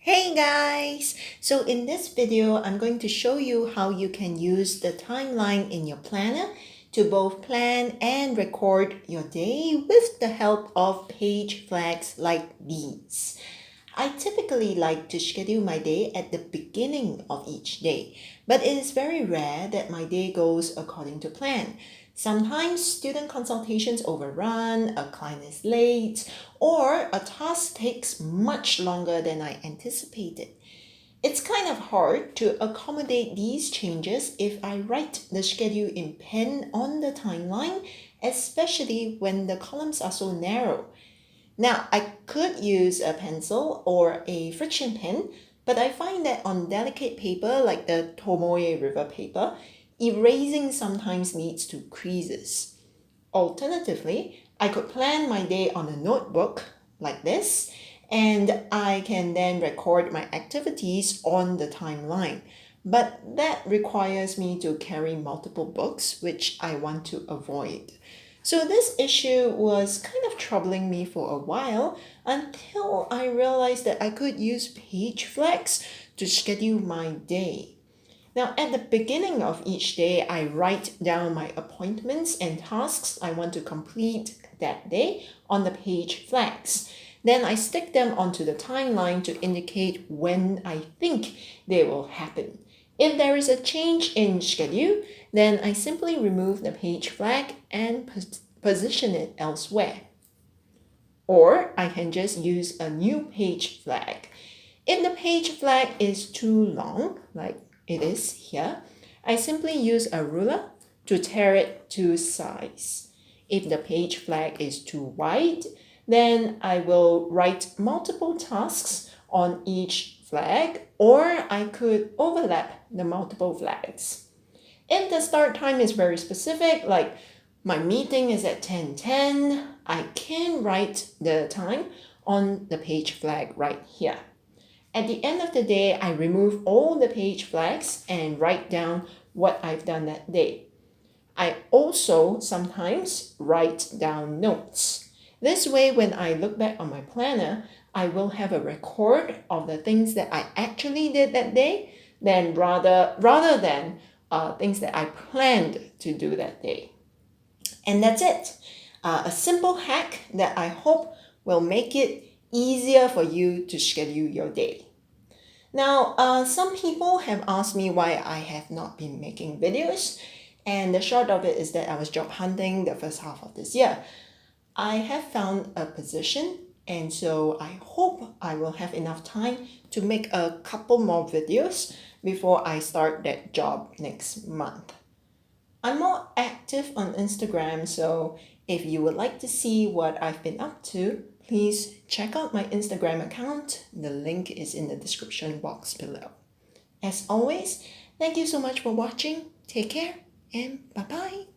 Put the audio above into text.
Hey guys! So in this video, I'm going to show you how you can use the timeline in your planner to both plan and record your day with the help of page flags like these. I typically like to schedule my day at the beginning of each day, but it is very rare that my day goes according to plan. Sometimes student consultations overrun, a client is late, or a task takes much longer than I anticipated. It's kind of hard to accommodate these changes if I write the schedule in pen on the timeline, especially when the columns are so narrow. Now, I could use a pencil or a friction pen, but I find that on delicate paper like the Tomoe River paper, erasing sometimes leads to creases. Alternatively, I could plan my day on a notebook like this, and I can then record my activities on the timeline. But that requires me to carry multiple books, which I want to avoid. So this issue was kind of troubling me for a while until I realized that I could use page flags to schedule my day. Now, at the beginning of each day, I write down my appointments and tasks I want to complete that day on the page flags. Then I stick them onto the timeline to indicate when I think they will happen. If there is a change in schedule, then I simply remove the page flag and position it elsewhere. Or I can just use a new page flag. If the page flag is too long, like it is here, I simply use a ruler to tear it to size. If the page flag is too wide, then I will write multiple tasks on each flag, or I could overlap the multiple flags. If the start time is very specific, like my meeting is at 10:10, I can write the time on the page flag right here. At the end of the day, I remove all the page flags and write down what I've done that day. I also sometimes write down notes. This way, when I look back on my planner, I will have a record of the things that I actually did that day, rather than things that I planned to do that day. And that's it. A simple hack that I hope will make it easier for you to schedule your day. Now, some people have asked me why I have not been making videos, and the short of it is that I was job hunting the first half of this year. I have found a position, and so I hope I will have enough time to make a couple more videos before I start that job next month. I'm more active on Instagram, so if you would like to see what I've been up to, please check out my Instagram account. The link is in the description box below. As always, thank you so much for watching. Take care and bye-bye.